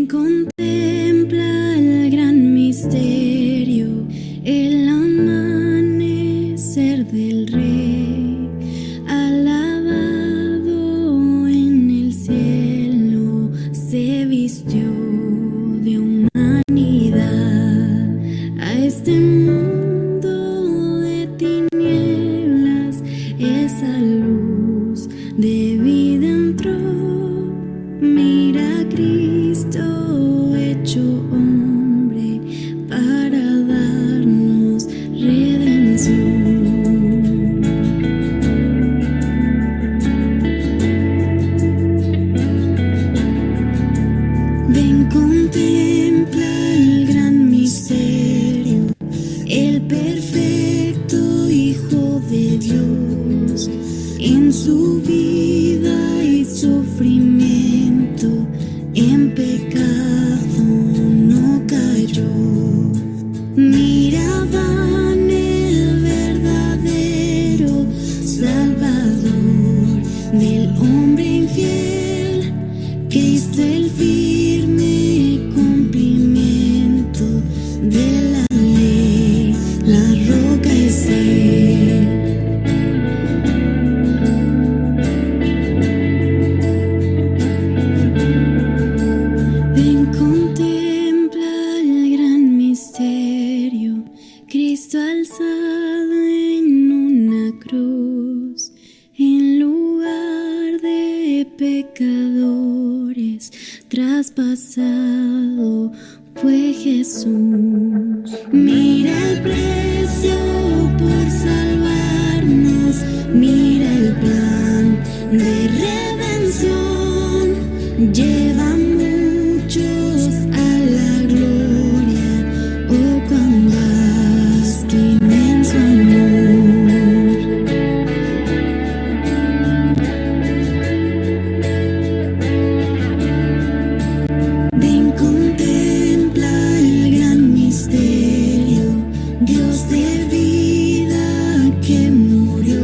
contempla el gran misterio, el amanecer del Rey, alabado en el cielo, se vistió de humanidad. A este mundo de tinieblas, esa luz de vida entró. Mira a Cristo hecho hombre para darnos redención. Ven, contempla el gran misterio, el perfecto Hijo de Dios, en su vida y sufrimiento, en pecado no cayó. Miraban el verdadero Salvador del hombre infiel, Cristo el firme cumplimiento de la ley, la roca es Él. Ven, contempla el gran misterio, Cristo alzado en una cruz, en lugar de pecadores, traspasado fue Jesús. Mira el precio por salvarnos, mira el plan de redención, lleva muchos a la gloria, oh cuán vasto, inmenso amor. Ven, contempla el gran misterio, Dios de vida que murió,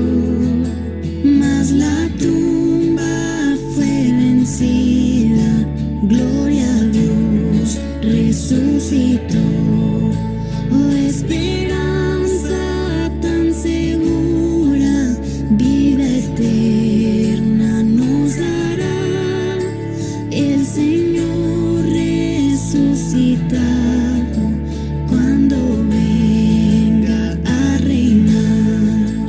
mas la tumba fue vencida, gloria a Dios, resucitó. Oh, esperanza tan segura, vida eterna nos dará el Señor resucitado cuando venga a reinar.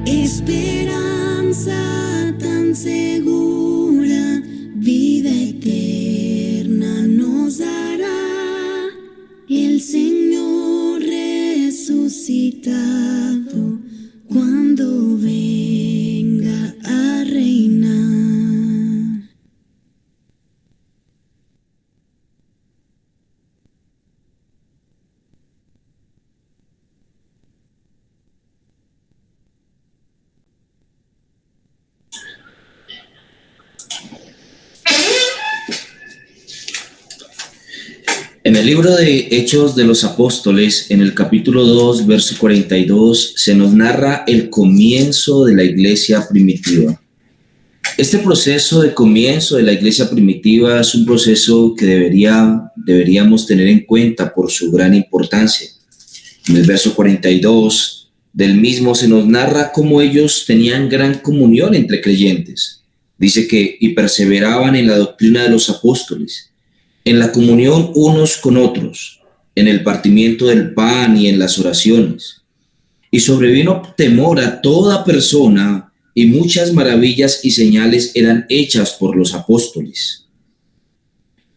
Esperanza tan segura, vida eterna nos dará el Señor resucitado cuando venga a reinar. En el libro de Hechos de los Apóstoles, en el capítulo 2, verso 42, se nos narra el comienzo de la iglesia primitiva. Este proceso de comienzo de la iglesia primitiva es un proceso que deberíamos tener en cuenta por su gran importancia. En el verso 42 del mismo se nos narra cómo ellos tenían gran comunión entre creyentes. Dice que y perseveraban en la doctrina de los apóstoles, en la comunión unos con otros, en el partimiento del pan y en las oraciones. Y sobrevino temor a toda persona, y muchas maravillas y señales eran hechas por los apóstoles.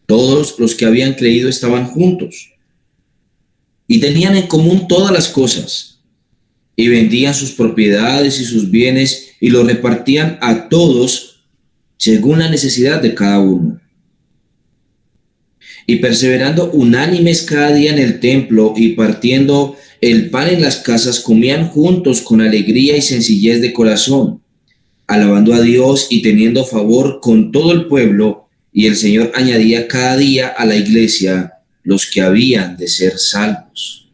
Todos los que habían creído estaban juntos, y tenían en común todas las cosas, y vendían sus propiedades y sus bienes, y los repartían a todos según la necesidad de cada uno. Y perseverando unánimes cada día en el templo y partiendo el pan en las casas, comían juntos con alegría y sencillez de corazón, alabando a Dios y teniendo favor con todo el pueblo, y el Señor añadía cada día a la iglesia los que habían de ser salvos.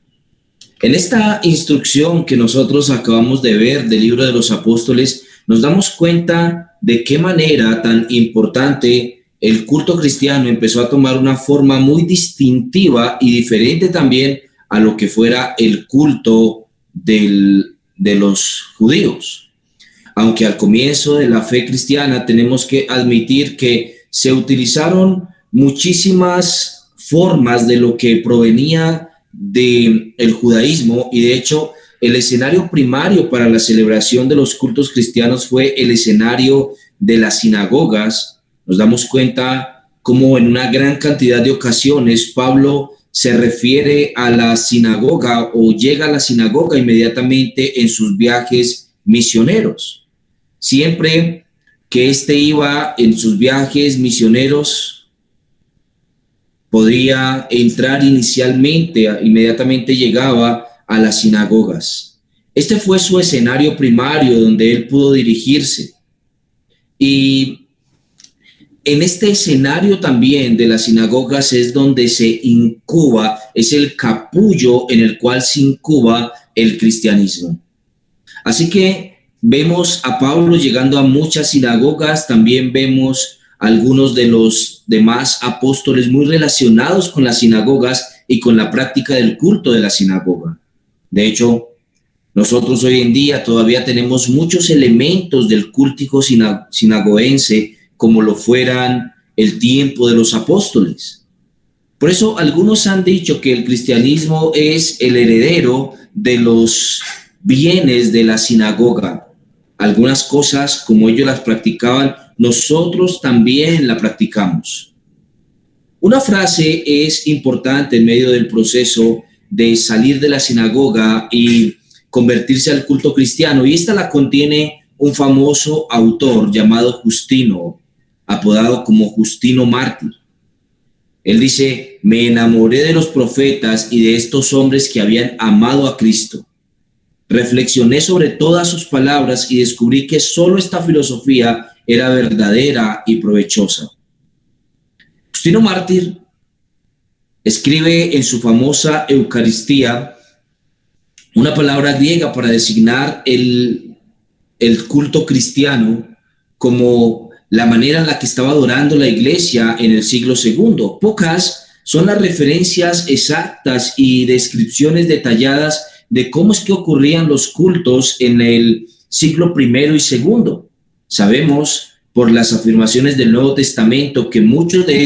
En esta instrucción que nosotros acabamos de ver del libro de los apóstoles, nos damos cuenta de qué manera tan importante el culto cristiano empezó a tomar una forma muy distintiva y diferente también a lo que fuera el culto de los judíos. Aunque al comienzo de la fe cristiana tenemos que admitir que se utilizaron muchísimas formas de lo que provenía del judaísmo, y de hecho el escenario primario para la celebración de los cultos cristianos fue el escenario de las sinagogas. Nos damos cuenta cómo en una gran cantidad de ocasiones Pablo se refiere a la sinagoga o llega a la sinagoga inmediatamente en sus viajes misioneros. Siempre que éste iba en sus viajes misioneros, podía entrar inmediatamente llegaba a las sinagogas. Este fue su escenario primario donde él pudo dirigirse. Y en este escenario también de las sinagogas es donde se incuba, es el capullo en el cual se incuba el cristianismo. Así que vemos a Pablo llegando a muchas sinagogas, también vemos algunos de los demás apóstoles muy relacionados con las sinagogas y con la práctica del culto de la sinagoga. De hecho, nosotros hoy en día todavía tenemos muchos elementos del culto sinagoense, como lo fueran el tiempo de los apóstoles. Por eso algunos han dicho que el cristianismo es el heredero de los bienes de la sinagoga. Algunas cosas, como ellos las practicaban, nosotros también la practicamos. Una frase es importante en medio del proceso de salir de la sinagoga y convertirse al culto cristiano, y esta la contiene un famoso autor llamado Justino, apodado como Justino Mártir. Él dice: me enamoré de los profetas y de estos hombres que habían amado a Cristo. Reflexioné sobre todas sus palabras y descubrí que solo esta filosofía era verdadera y provechosa. Justino Mártir escribe en su famosa Eucaristía una palabra griega para designar el culto cristiano como la manera en la que estaba adorando la iglesia en el siglo II. Pocas son las referencias exactas y descripciones detalladas de cómo es que ocurrían los cultos en el siglo I y II. Sabemos por las afirmaciones del Nuevo Testamento que muchos de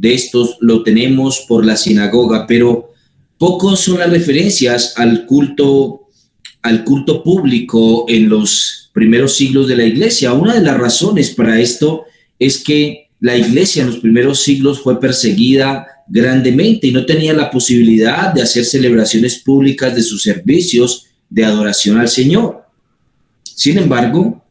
estos lo tenemos por la sinagoga, pero pocos son las referencias al culto público en los primeros siglos de la iglesia. Una de las razones para esto es que la iglesia en los primeros siglos fue perseguida grandemente y no tenía la posibilidad de hacer celebraciones públicas de sus servicios de adoración al Señor. Sin embargo,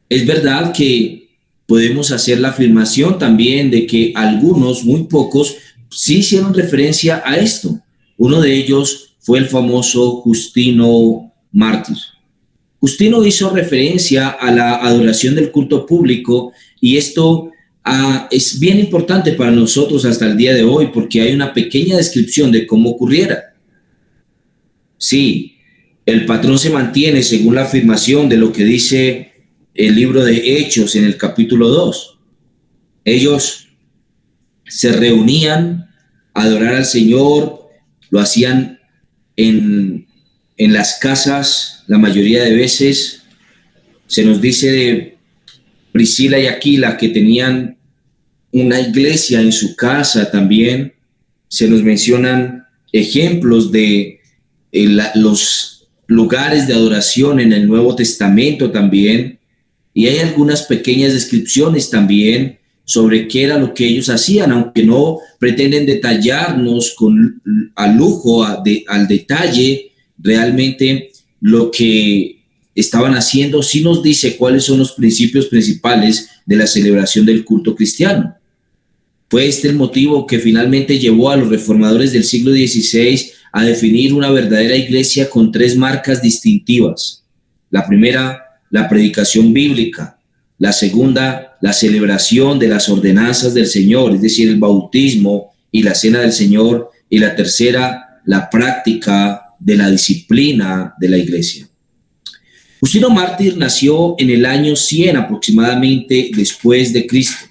es verdad que podemos hacer la afirmación también de que algunos, muy pocos, sí hicieron referencia a esto. Uno de ellos fue el famoso Justino Mártir. Justino hizo referencia a la adoración del culto público, y esto es bien importante para nosotros hasta el día de hoy, porque hay una pequeña descripción de cómo ocurriera. Sí, el patrón se mantiene según la afirmación de lo que dice el libro de Hechos en el capítulo 2. Ellos se reunían a adorar al Señor, lo hacían en las casas la mayoría de veces. Se nos dice de Priscila y Aquila que tenían una iglesia en su casa también. Se nos mencionan ejemplos de los lugares de adoración en el Nuevo Testamento también, y hay algunas pequeñas descripciones también sobre qué era lo que ellos hacían, aunque no pretenden detallarnos al lujo, al detalle realmente lo que estaban haciendo. Sí nos dice cuáles son los principios principales de la celebración del culto cristiano. Fue este el motivo que finalmente llevó a los reformadores del siglo XVI a definir una verdadera iglesia con 3 marcas distintivas. La primera, la predicación bíblica. La segunda, la celebración de las ordenanzas del Señor, es decir, el bautismo y la cena del Señor. Y la tercera, la práctica de la disciplina de la iglesia. Justino Mártir nació en el año 100 aproximadamente después de Cristo.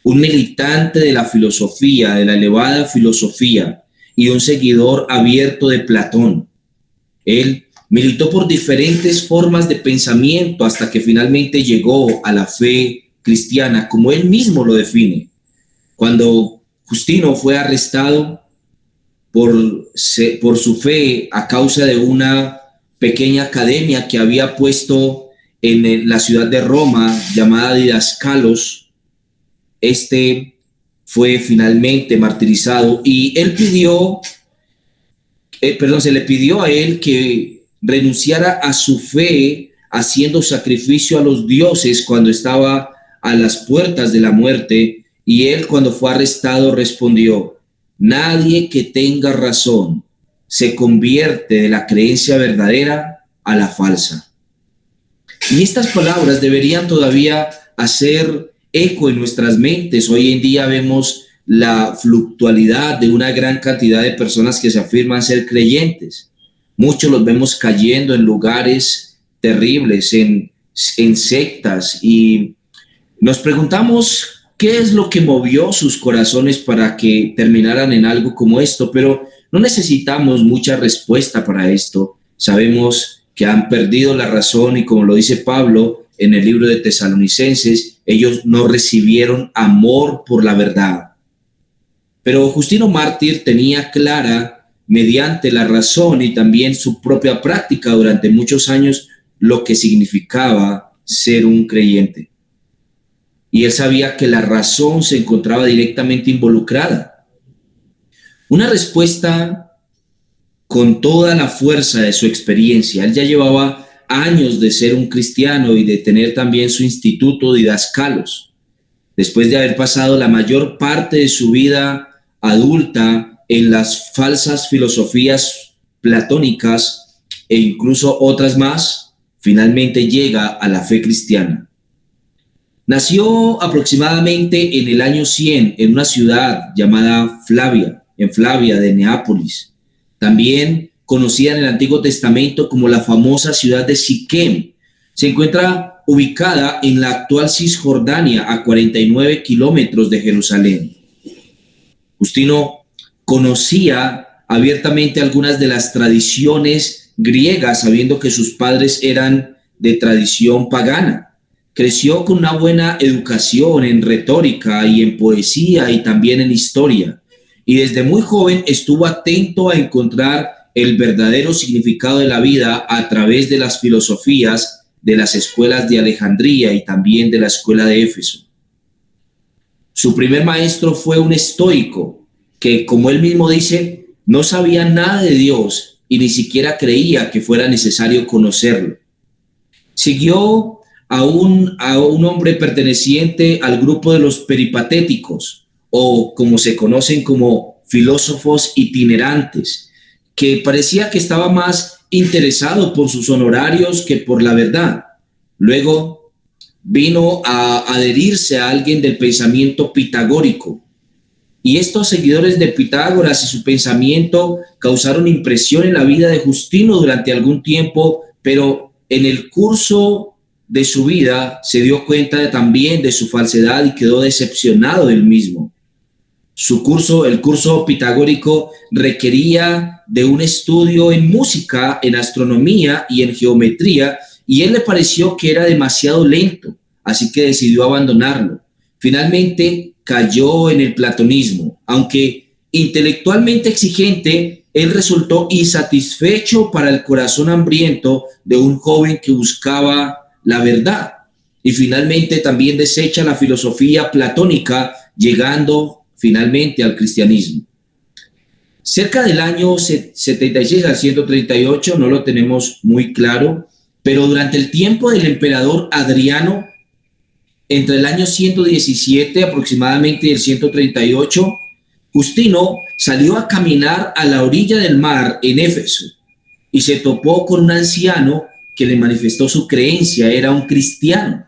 un militante de la filosofía, de la elevada filosofía, y un seguidor abierto de Platón. Él militó por diferentes formas de pensamiento hasta que finalmente llegó a la fe cristiana, como él mismo lo define. Cuando Justino fue arrestado por su fe a causa de una pequeña academia que había puesto en la ciudad de Roma llamada Didascalos, fue finalmente martirizado y se le pidió a él que renunciara a su fe haciendo sacrificio a los dioses cuando estaba a las puertas de la muerte, y él, cuando fue arrestado, respondió: nadie que tenga razón se convierte de la creencia verdadera a la falsa. Y estas palabras deberían todavía hacer eco en nuestras mentes. Hoy en día vemos la fluctualidad de una gran cantidad de personas que se afirman ser creyentes. Muchos los vemos cayendo en lugares terribles, en sectas, y nos preguntamos qué es lo que movió sus corazones para que terminaran en algo como esto, pero no necesitamos mucha respuesta para esto. Sabemos que han perdido la razón y, como lo dice Pablo en el libro de Tesalonicenses, ellos no recibieron amor por la verdad. Pero Justino Mártir tenía clara, mediante la razón y también su propia práctica durante muchos años, lo que significaba ser un creyente. Y él sabía que la razón se encontraba directamente involucrada. Una respuesta con toda la fuerza de su experiencia. Él ya llevaba años de ser un cristiano y de tener también su instituto Didascalos. Después de haber pasado la mayor parte de su vida adulta en las falsas filosofías platónicas e incluso otras más, finalmente llega a la fe cristiana. Nació aproximadamente en el año 100 en una ciudad llamada Flavia de Neápolis, también conocida en el Antiguo Testamento como la famosa ciudad de Siquem. Se encuentra ubicada en la actual Cisjordania, a 49 kilómetros de Jerusalén. Justino conocía abiertamente algunas de las tradiciones griegas, sabiendo que sus padres eran de tradición pagana. Creció con una buena educación en retórica y en poesía y también en historia. Y desde muy joven estuvo atento a encontrar el verdadero significado de la vida a través de las filosofías de las escuelas de Alejandría y también de la escuela de Éfeso. Su primer maestro fue un estoico que, como él mismo dice, no sabía nada de Dios y ni siquiera creía que fuera necesario conocerlo. Siguió a un hombre perteneciente al grupo de los peripatéticos, o como se conocen como filósofos itinerantes, que parecía que estaba más interesado por sus honorarios que por la verdad. Luego vino a adherirse a alguien del pensamiento pitagórico, y estos seguidores de Pitágoras y su pensamiento causaron impresión en la vida de Justino durante algún tiempo, pero en el curso de su vida se dio cuenta también de su falsedad y quedó decepcionado del mismo. El curso pitagórico requería de un estudio en música, en astronomía y en geometría, y él le pareció que era demasiado lento, así que decidió abandonarlo. Finalmente cayó en el platonismo. Aunque intelectualmente exigente, él resultó insatisfecho para el corazón hambriento de un joven que buscaba la verdad, y finalmente también desecha la filosofía platónica, llegando finalmente al cristianismo. Cerca del año 76 al 138, no lo tenemos muy claro, pero durante el tiempo del emperador Adriano, entre el año 117 aproximadamente y el 138, Justino salió a caminar a la orilla del mar en Éfeso y se topó con un anciano que le manifestó su creencia. Era un cristiano.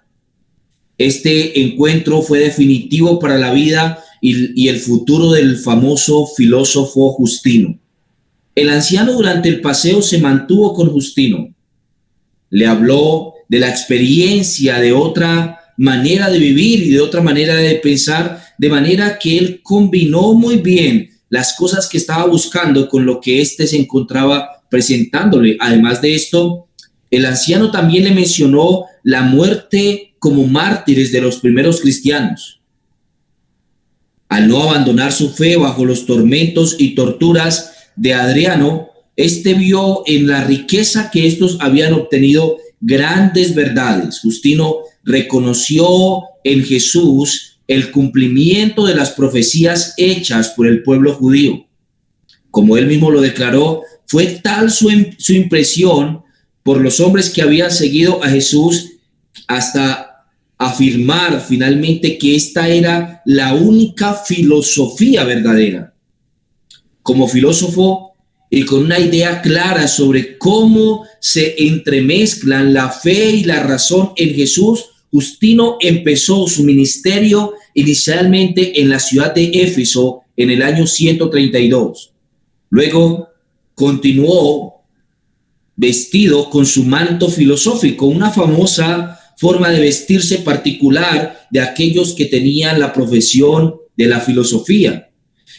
Este encuentro fue definitivo para la vida y el futuro del famoso filósofo Justino. El anciano durante el paseo se mantuvo con Justino. Le habló de la experiencia, de otra manera de vivir y de otra manera de pensar, de manera que él combinó muy bien las cosas que estaba buscando con lo que éste se encontraba presentándole. Además de esto, el anciano también le mencionó la muerte como mártires de los primeros cristianos. Al no abandonar su fe bajo los tormentos y torturas de Adriano, este vio en la riqueza que estos habían obtenido grandes verdades. Justino reconoció en Jesús el cumplimiento de las profecías hechas por el pueblo judío. Como él mismo lo declaró, fue tal su impresión por los hombres que habían seguido a Jesús hasta afirmar finalmente que esta era la única filosofía verdadera. Como filósofo y con una idea clara sobre cómo se entremezclan la fe y la razón en Jesús, Justino empezó su ministerio inicialmente en la ciudad de Éfeso en el año 132. Luego continuó vestido con su manto filosófico, una famosa forma de vestirse particular de aquellos que tenían la profesión de la filosofía.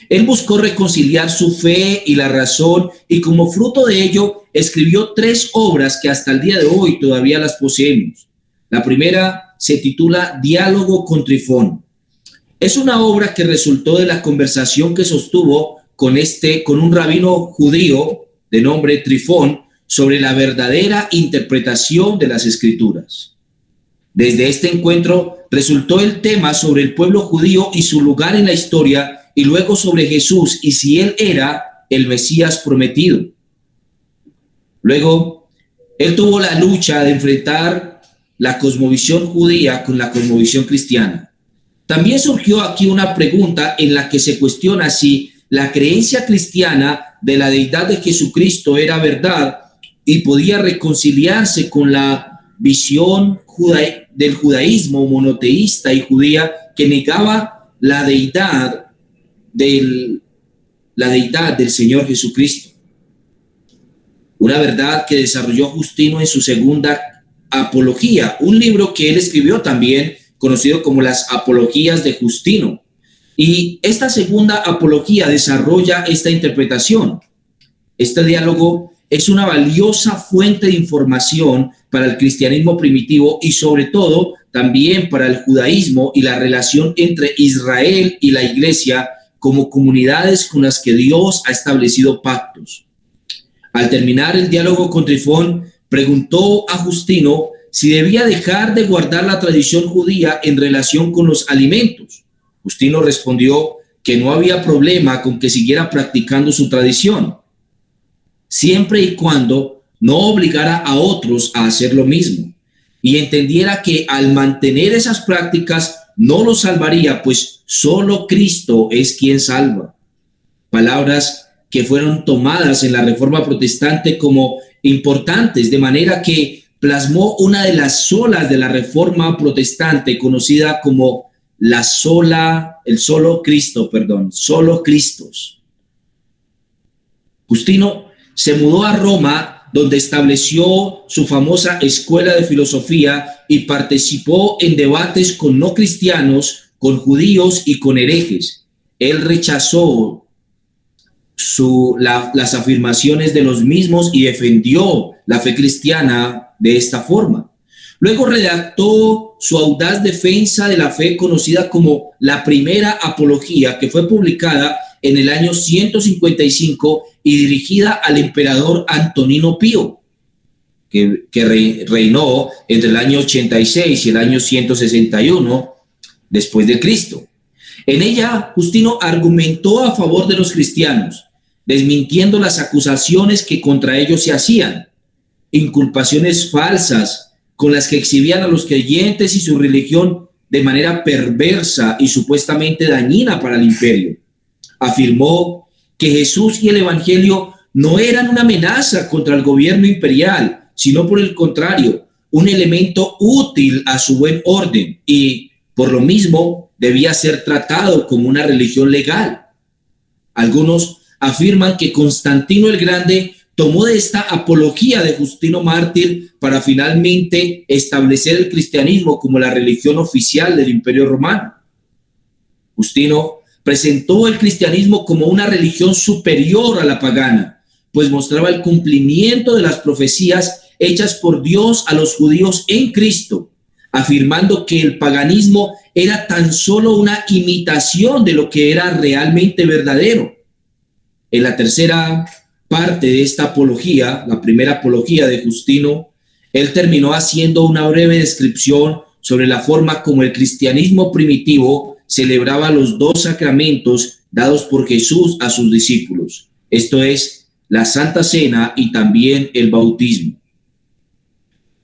Él buscó reconciliar su fe y la razón y como fruto de ello escribió 3 obras que hasta el día de hoy todavía las poseemos. La primera se titula Diálogo con Trifón. Es una obra que resultó de la conversación que sostuvo con un rabino judío de nombre Trifón sobre la verdadera interpretación de las Escrituras. Desde este encuentro resultó el tema sobre el pueblo judío y su lugar en la historia, y luego sobre Jesús y si él era el Mesías prometido. Luego, él tuvo la lucha de enfrentar la cosmovisión judía con la cosmovisión cristiana. También surgió aquí una pregunta en la que se cuestiona si la creencia cristiana de la deidad de Jesucristo era verdad y podía reconciliarse con la visión del judaísmo monoteísta y judía que negaba la deidad del Señor Jesucristo. Una verdad que desarrolló Justino en su segunda apología, un libro que él escribió también, conocido como las Apologías de Justino. Y esta segunda apología desarrolla esta interpretación. Este diálogo es una valiosa fuente de información para el cristianismo primitivo y sobre todo también para el judaísmo y la relación entre Israel y la iglesia como comunidades con las que Dios ha establecido pactos. Al terminar el diálogo con Trifón, preguntó a Justino si debía dejar de guardar la tradición judía en relación con los alimentos. Justino respondió que no había problema con que siguiera practicando su tradición, siempre y cuando no obligara a otros a hacer lo mismo y entendiera que al mantener esas prácticas no los salvaría, pues solo Cristo es quien salva. Palabras que fueron tomadas en la Reforma Protestante como importantes, de manera que plasmó una de las solas de la Reforma Protestante conocida como solo Cristos. Justino se mudó a Roma, donde estableció su famosa escuela de filosofía y participó en debates con no cristianos, con judíos y con herejes. Él rechazó las afirmaciones de los mismos y defendió la fe cristiana de esta forma. Luego redactó su audaz defensa de la fe conocida como la Primera Apología, que fue publicada en el año 155 y dirigida al emperador Antonino Pío, que reinó entre el año 86 y el año 161 después de Cristo. En ella, Justino argumentó a favor de los cristianos, desmintiendo las acusaciones que contra ellos se hacían, inculpaciones falsas con las que exhibían a los creyentes y su religión de manera perversa y supuestamente dañina para el imperio. Afirmó que Jesús y el Evangelio no eran una amenaza contra el gobierno imperial, sino por el contrario, un elemento útil a su buen orden y, por lo mismo, debía ser tratado como una religión legal. Algunos afirman que Constantino el Grande tomó de esta apología de Justino mártir para finalmente establecer el cristianismo como la religión oficial del Imperio Romano. Justino presentó el cristianismo como una religión superior a la pagana, pues mostraba el cumplimiento de las profecías hechas por Dios a los judíos en Cristo, afirmando que el paganismo era tan solo una imitación de lo que era realmente verdadero. En la tercera parte de esta apología, la primera apología de Justino, él terminó haciendo una breve descripción sobre la forma como el cristianismo primitivo celebraba los dos sacramentos dados por Jesús a sus discípulos, esto es, la Santa Cena y también el bautismo.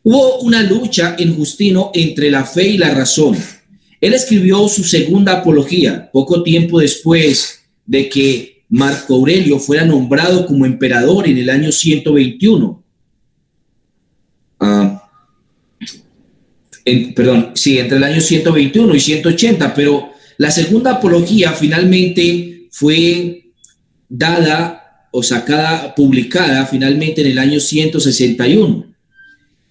Hubo una lucha en Justino entre la fe y la razón. Él escribió su segunda apología poco tiempo después de que Marco Aurelio fuera nombrado como emperador en el año 121. Entre el año 121 y 180, pero la segunda apología finalmente fue dada o publicada finalmente en el año 161.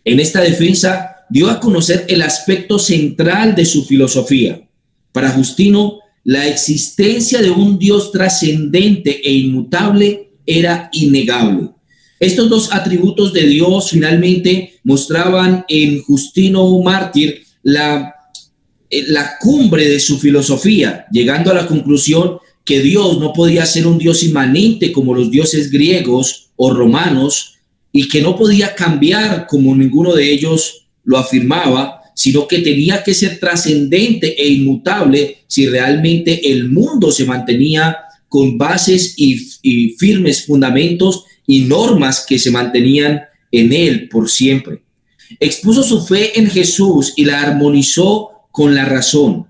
En esta defensa dio a conocer el aspecto central de su filosofía. Para Justino, la existencia de un Dios trascendente e inmutable era innegable. Estos dos atributos de Dios finalmente mostraban en Justino mártir la cumbre de su filosofía, llegando a la conclusión que Dios no podía ser un Dios inmanente como los dioses griegos o romanos, y que no podía cambiar como ninguno de ellos lo afirmaba, sino que tenía que ser trascendente e inmutable si realmente el mundo se mantenía con bases y firmes fundamentos y normas que se mantenían en él por siempre. Expuso su fe en Jesús y la armonizó con la razón,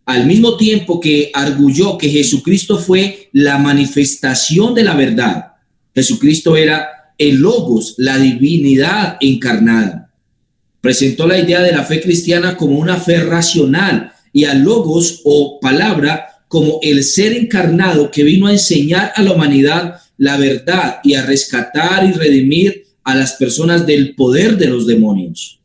al mismo tiempo que arguyó que Jesucristo fue la manifestación de la verdad. Jesucristo era el Logos, la divinidad encarnada. Presentó la idea de la fe cristiana como una fe racional y al Logos o palabra como el ser encarnado que vino a enseñar a la humanidad la verdad y a rescatar y redimir a las personas del poder de los demonios.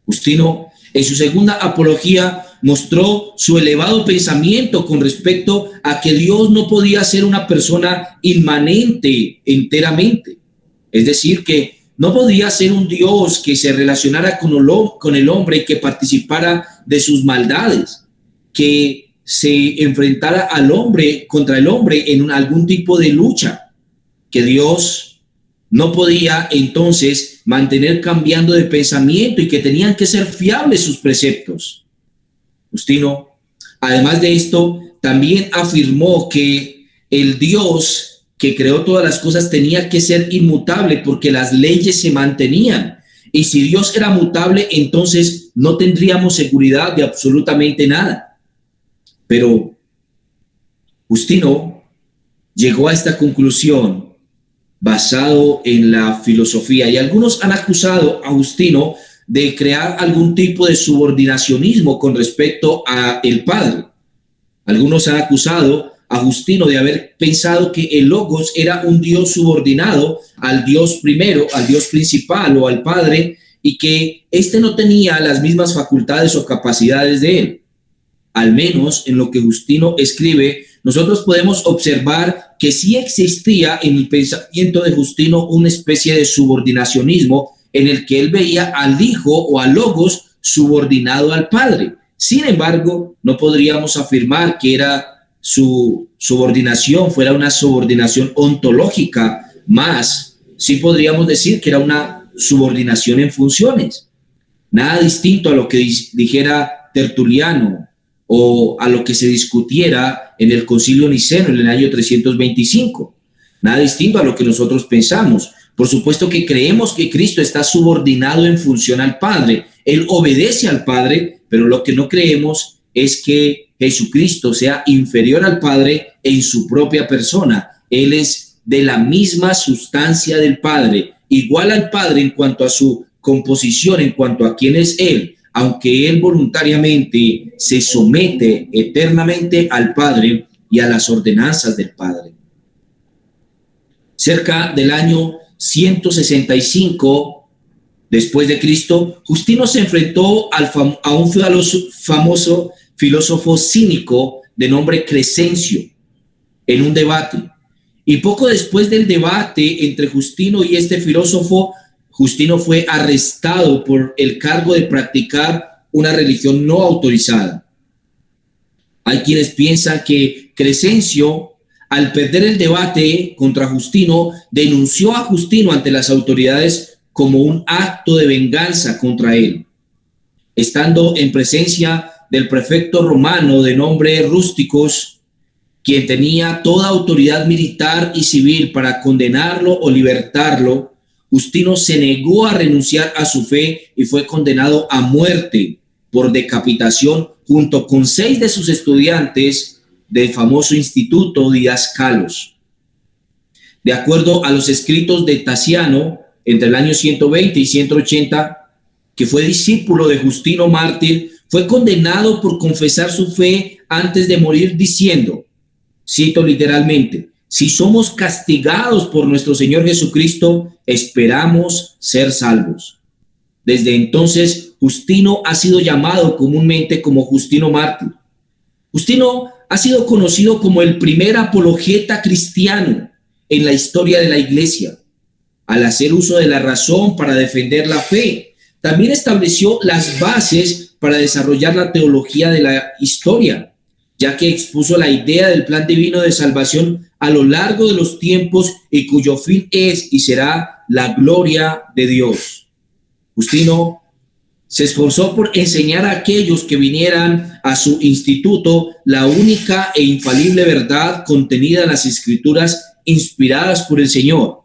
Justino, en su segunda apología, mostró su elevado pensamiento con respecto a que Dios no podía ser una persona inmanente enteramente. Es decir, que no podía ser un Dios que se relacionara con el hombre y que participara de sus maldades, que se enfrentara contra el hombre en algún tipo de lucha, que Dios no podía entonces mantener cambiando de pensamiento y que tenían que ser fiables sus preceptos. Justino, además de esto, también afirmó que el Dios que creó todas las cosas tenía que ser inmutable porque las leyes se mantenían. Y si Dios era mutable, entonces no tendríamos seguridad de absolutamente nada. Pero Justino llegó a esta conclusión basado en la filosofía, y algunos han acusado a Justino de crear algún tipo de subordinacionismo con respecto a el Padre. Algunos han acusado a Justino de haber pensado que el Logos era un Dios subordinado al Dios primero, al Dios principal o al Padre, y que éste no tenía las mismas facultades o capacidades de él. Al menos en lo que Justino escribe, nosotros podemos observar que sí existía en el pensamiento de Justino una especie de subordinacionismo en el que él veía al Hijo o al Logos subordinado al Padre. Sin embargo, no podríamos afirmar que su subordinación fuera una subordinación ontológica, más sí podríamos decir que era una subordinación en funciones. Nada distinto a lo que dijera Tertuliano o a lo que se discutiera en el Concilio Niceno en el año 325. Nada distinto a lo que nosotros pensamos. Por supuesto que creemos que Cristo está subordinado en función al Padre. Él obedece al Padre, pero lo que no creemos es que Jesucristo sea inferior al Padre en su propia persona. Él es de la misma sustancia del Padre, igual al Padre en cuanto a su composición, en cuanto a quién es Él, aunque Él voluntariamente se somete eternamente al Padre y a las ordenanzas del Padre. Cerca del año 165 después de Cristo, Justino se enfrentó a un famoso filósofo cínico de nombre Crescencio en un debate. Y poco después del debate entre Justino y este filósofo, Justino fue arrestado por el cargo de practicar una religión no autorizada. Hay quienes piensan que Crescencio, al perder el debate contra Justino, denunció a Justino ante las autoridades como un acto de venganza contra él. Estando en presencia del prefecto romano de nombre Rústicos, quien tenía toda autoridad militar y civil para condenarlo o libertarlo, Justino se negó a renunciar a su fe y fue condenado a muerte por decapitación junto con 6 de sus estudiantes del famoso Instituto Didascalos. De acuerdo a los escritos de Tasiano, entre el año 120 y 180, que fue discípulo de Justino mártir, fue condenado por confesar su fe antes de morir diciendo, cito literalmente, si somos castigados por nuestro Señor Jesucristo, esperamos ser salvos. Desde entonces, Justino ha sido llamado comúnmente como Justino mártir. Justino ha sido conocido como el primer apologeta cristiano en la historia de la Iglesia. Al hacer uso de la razón para defender la fe, también estableció las bases para desarrollar la teología de la historia, ya que expuso la idea del plan divino de salvación a lo largo de los tiempos y cuyo fin es y será la gloria de Dios. Justino se esforzó por enseñar a aquellos que vinieran a su instituto la única e infalible verdad contenida en las Escrituras inspiradas por el Señor.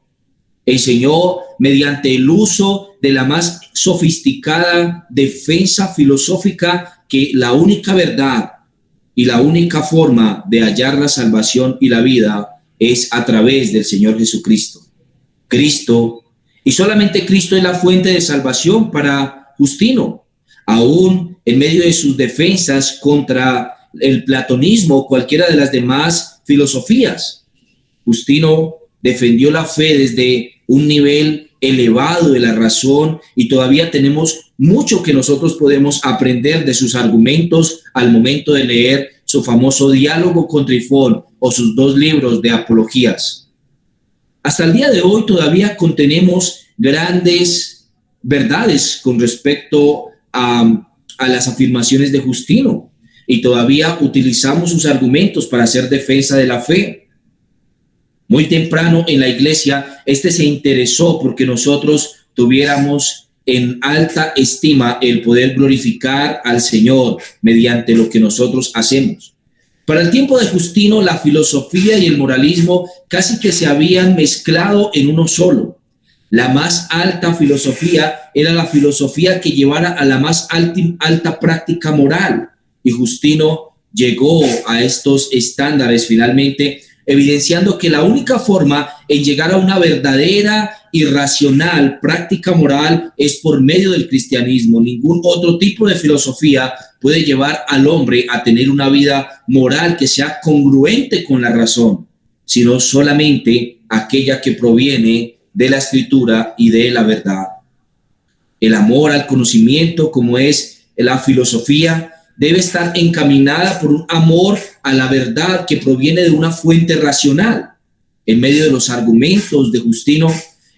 Enseñó mediante el uso de la más sofisticada defensa filosófica que la única verdad y la única forma de hallar la salvación y la vida es a través del Señor Jesucristo. Cristo, y solamente Cristo es la fuente de salvación para Justino, aún en medio de sus defensas contra el platonismo o cualquiera de las demás filosofías. Justino defendió la fe desde un nivel elevado de la razón y todavía tenemos mucho que nosotros podemos aprender de sus argumentos al momento de leer su famoso Diálogo con Trifón o sus 2 libros de apologías. Hasta el día de hoy todavía contenemos grandes verdades con respecto a las afirmaciones de Justino y todavía utilizamos sus argumentos para hacer defensa de la fe. Muy temprano en la iglesia, se interesó porque nosotros tuviéramos en alta estima el poder glorificar al Señor mediante lo que nosotros hacemos. Para el tiempo de Justino, la filosofía y el moralismo casi que se habían mezclado en uno solo. La más alta filosofía era la filosofía que llevara a la más alta práctica moral, y Justino llegó a estos estándares finalmente, evidenciando que la única forma en llegar a una verdadera y racional práctica moral es por medio del cristianismo. Ningún otro tipo de filosofía puede llevar al hombre a tener una vida moral que sea congruente con la razón, sino solamente aquella que proviene de la Escritura y de la verdad. El amor al conocimiento, como es la filosofía, debe estar encaminada por un amor a la verdad que proviene de una fuente racional. En medio de los argumentos de Justino,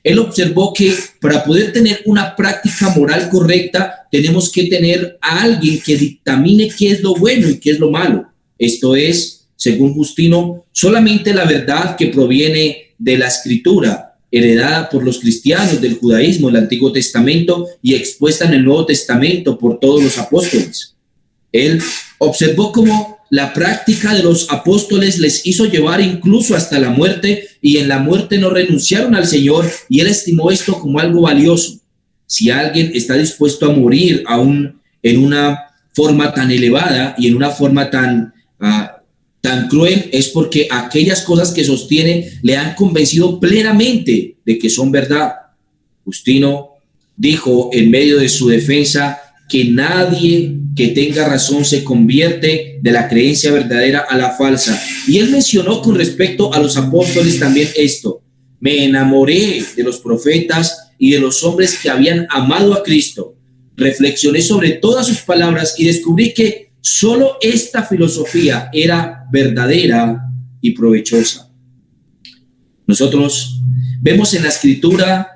él observó que para poder tener una práctica moral correcta, tenemos que tener a alguien que dictamine qué es lo bueno y qué es lo malo. Esto es, según Justino, solamente la verdad que proviene de la Escritura, heredada por los cristianos del judaísmo, el Antiguo Testamento, y expuesta en el Nuevo Testamento por todos los apóstoles. Él observó cómo la práctica de los apóstoles les hizo llevar incluso hasta la muerte, y en la muerte no renunciaron al Señor, y él estimó esto como algo valioso. Si alguien está dispuesto a morir aún en una forma tan elevada y en una forma tan cruel, es porque aquellas cosas que sostiene le han convencido plenamente de que son verdad. Justino dijo en medio de su defensa que nadie que tenga razón se convierte de la creencia verdadera a la falsa. Y él mencionó con respecto a los apóstoles también esto: me enamoré de los profetas y de los hombres que habían amado a Cristo. Reflexioné sobre todas sus palabras y descubrí que solo esta filosofía era verdadera y provechosa. Nosotros vemos en la Escritura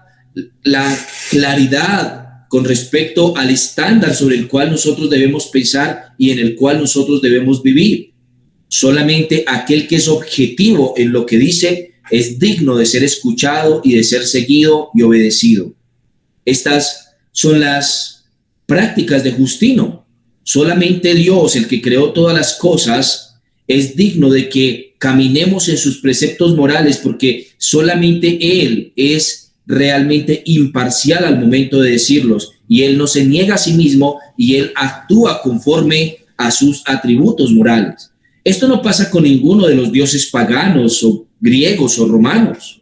la claridad con respecto al estándar sobre el cual nosotros debemos pensar y en el cual nosotros debemos vivir. Solamente aquel que es objetivo en lo que dice es digno de ser escuchado y de ser seguido y obedecido. Estas son las prácticas de Justino. Solamente Dios, el que creó todas las cosas, es digno de que caminemos en sus preceptos morales, porque solamente Él es realmente imparcial al momento de decirlos, y Él no se niega a sí mismo y Él actúa conforme a sus atributos morales. Esto no pasa con ninguno de los dioses paganos o griegos o romanos,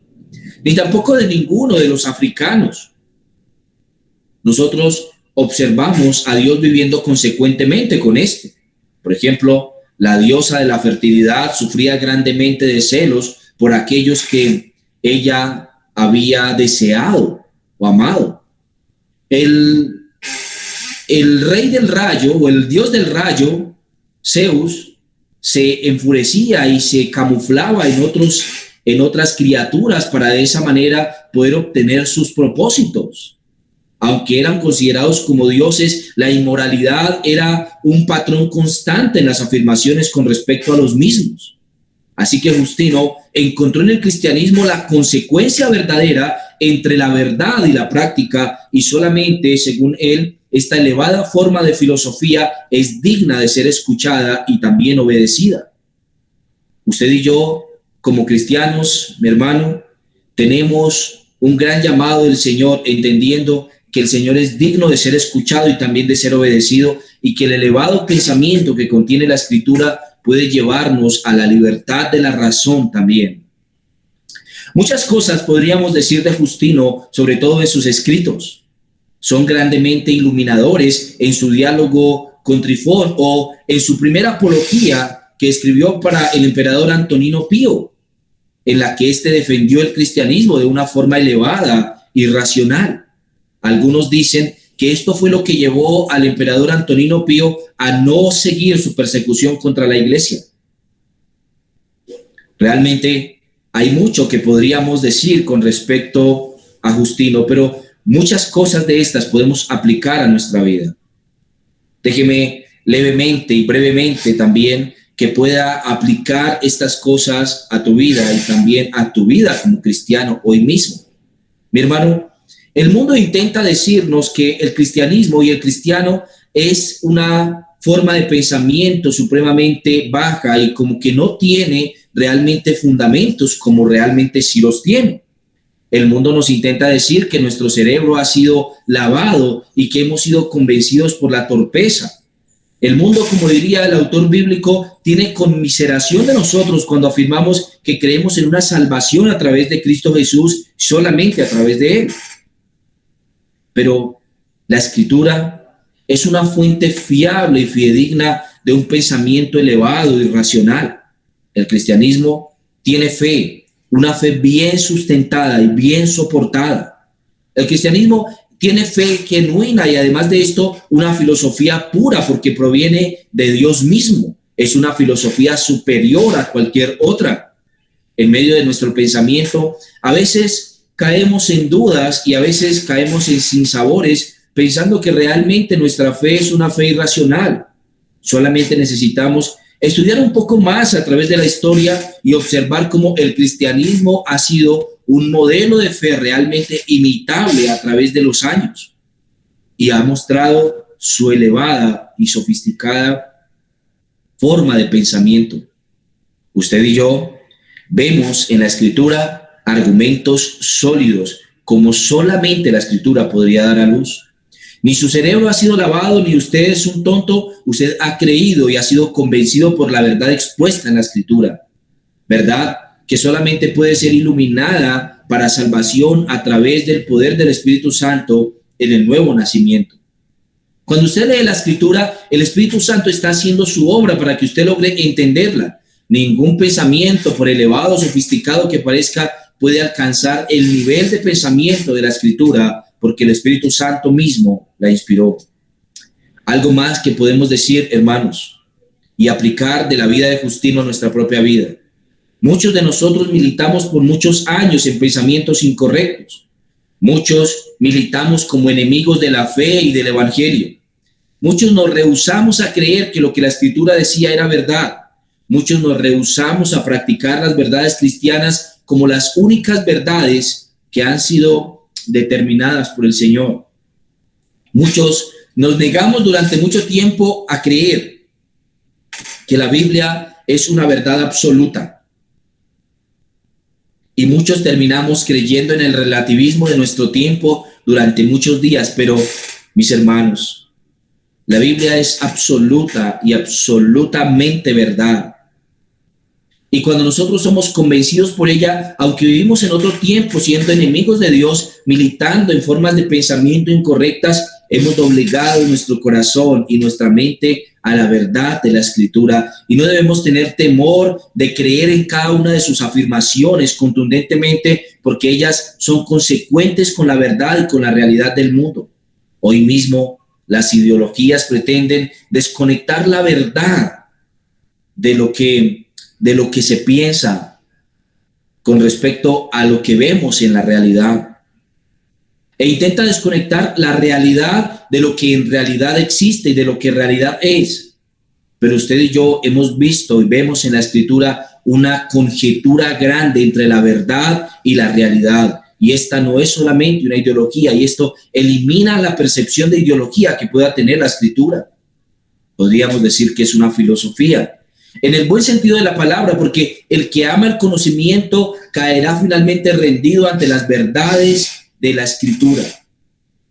ni tampoco de ninguno de los africanos. Nosotros observamos a Dios viviendo consecuentemente con este. Por ejemplo, la diosa de la fertilidad sufría grandemente de celos por aquellos que ella había deseado o amado. El rey del rayo o el dios del rayo, Zeus, se enfurecía y se camuflaba en otras criaturas para de esa manera poder obtener sus propósitos. Aunque eran considerados como dioses, la inmoralidad era un patrón constante en las afirmaciones con respecto a los mismos. Así que Justino encontró en el cristianismo la consecuencia verdadera entre la verdad y la práctica, y solamente, según él, esta elevada forma de filosofía es digna de ser escuchada y también obedecida. Usted y yo, como cristianos, mi hermano, tenemos un gran llamado del Señor, entendiendo que el Señor es digno de ser escuchado y también de ser obedecido, y que el elevado pensamiento que contiene la Escritura puede llevarnos a la libertad de la razón también. Muchas cosas podríamos decir de Justino, sobre todo en sus escritos. Son grandemente iluminadores en su diálogo con Trifón o en su primera apología que escribió para el emperador Antonino Pío, en la que éste defendió el cristianismo de una forma elevada y racional. Algunos dicen que esto fue lo que llevó al emperador Antonino Pío a no seguir su persecución contra la iglesia. Realmente hay mucho que podríamos decir con respecto a Justino, pero muchas cosas de estas podemos aplicar a nuestra vida. Déjeme levemente y brevemente también que pueda aplicar estas cosas a tu vida y también a tu vida como cristiano hoy mismo. Mi hermano, el mundo intenta decirnos que el cristianismo y el cristiano es una forma de pensamiento supremamente baja y como que no tiene realmente fundamentos como realmente sí los tiene. El mundo nos intenta decir que nuestro cerebro ha sido lavado y que hemos sido convencidos por la torpeza. El mundo, como diría el autor bíblico, tiene conmiseración de nosotros cuando afirmamos que creemos en una salvación a través de Cristo Jesús, solamente a través de Él. Pero la Escritura es una fuente fiable y fidedigna de un pensamiento elevado y racional. El cristianismo tiene fe, una fe bien sustentada y bien soportada. El cristianismo tiene fe genuina y además de esto una filosofía pura porque proviene de Dios mismo. Es una filosofía superior a cualquier otra. En medio de nuestro pensamiento, a veces caemos en dudas y a veces caemos en sinsabores pensando que realmente nuestra fe es una fe irracional. Solamente necesitamos estudiar un poco más a través de la historia y observar cómo el cristianismo ha sido un modelo de fe realmente imitable a través de los años y ha mostrado su elevada y sofisticada forma de pensamiento. Usted y yo vemos en la Escritura argumentos sólidos como solamente la Escritura podría dar a luz. Ni su cerebro ha sido lavado, ni usted es un tonto. Usted ha creído y ha sido convencido por la verdad expuesta en la Escritura. Verdad que solamente puede ser iluminada para salvación a través del poder del Espíritu Santo en el nuevo nacimiento. Cuando usted lee la Escritura, el Espíritu Santo está haciendo su obra para que usted logre entenderla. Ningún pensamiento, por elevado o sofisticado que parezca, puede alcanzar el nivel de pensamiento de la Escritura, porque el Espíritu Santo mismo la inspiró. Algo más que podemos decir, hermanos, y aplicar de la vida de Justino a nuestra propia vida. Muchos de nosotros militamos por muchos años en pensamientos incorrectos. Muchos militamos como enemigos de la fe y del evangelio. Muchos nos rehusamos a creer que lo que la Escritura decía era verdad. Muchos nos rehusamos a practicar las verdades cristianas como las únicas verdades que han sido determinadas por el Señor. Muchos nos negamos durante mucho tiempo a creer que la Biblia es una verdad absoluta. Y muchos terminamos creyendo en el relativismo de nuestro tiempo durante muchos días. Pero, mis hermanos, la Biblia es absoluta y absolutamente verdad. Y cuando nosotros somos convencidos por ella, aunque vivimos en otro tiempo siendo enemigos de Dios, militando en formas de pensamiento incorrectas, hemos doblegado nuestro corazón y nuestra mente a la verdad de la Escritura, y no debemos tener temor de creer en cada una de sus afirmaciones contundentemente, porque ellas son consecuentes con la verdad y con la realidad del mundo. Hoy mismo las ideologías pretenden desconectar la verdad de lo que se piensa con respecto a lo que vemos en la realidad, e intenta desconectar la realidad de lo que en realidad existe y de lo que en realidad es. Pero usted y yo hemos visto y vemos en la Escritura una conjetura grande entre la verdad y la realidad, y esta no es solamente una ideología, y esto elimina la percepción de ideología que pueda tener la Escritura. Podríamos decir que es una filosofía, en el buen sentido de la palabra, porque el que ama el conocimiento caerá finalmente rendido ante las verdades de la Escritura.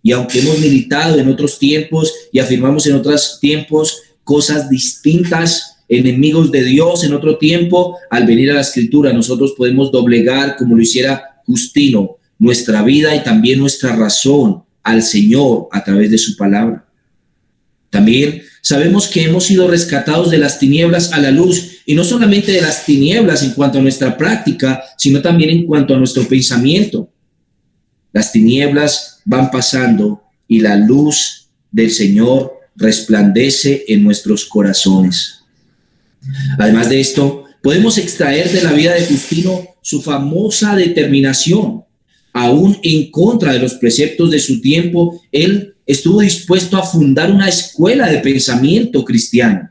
Y aunque hemos militado en otros tiempos y afirmamos en otros tiempos cosas distintas, enemigos de Dios en otro tiempo, al venir a la Escritura nosotros podemos doblegar, como lo hiciera Justino, nuestra vida y también nuestra razón al Señor a través de su palabra. También sabemos que hemos sido rescatados de las tinieblas a la luz, y no solamente de las tinieblas en cuanto a nuestra práctica, sino también en cuanto a nuestro pensamiento. Las tinieblas van pasando y la luz del Señor resplandece en nuestros corazones. Además de esto, podemos extraer de la vida de Justino su famosa determinación. Aún en contra de los preceptos de su tiempo, él estuvo dispuesto a fundar una escuela de pensamiento cristiano.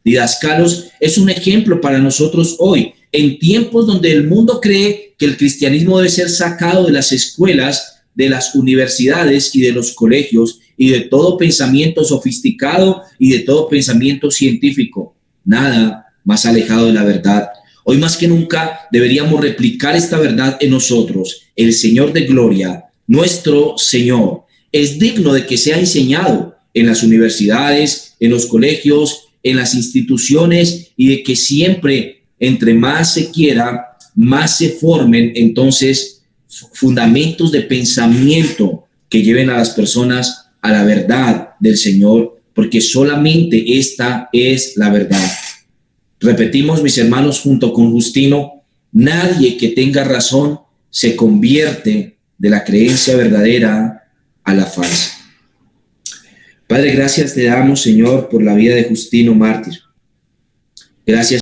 Didascalos es un ejemplo para nosotros hoy, en tiempos donde el mundo cree que el cristianismo debe ser sacado de las escuelas, de las universidades y de los colegios, y de todo pensamiento sofisticado y de todo pensamiento científico. Nada más alejado de la verdad. Hoy más que nunca deberíamos replicar esta verdad en nosotros. El Señor de gloria, nuestro Señor, es digno de que sea enseñado en las universidades, en los colegios, en las instituciones, y de que siempre, entre más se quiera, más se formen entonces fundamentos de pensamiento que lleven a las personas a la verdad del Señor, porque solamente esta es la verdad. Repetimos, mis hermanos, junto con Justino, nadie que tenga razón se convierte de la creencia verdadera a la falsa. Padre, gracias te damos, Señor, por la vida de Justino mártir. Gracias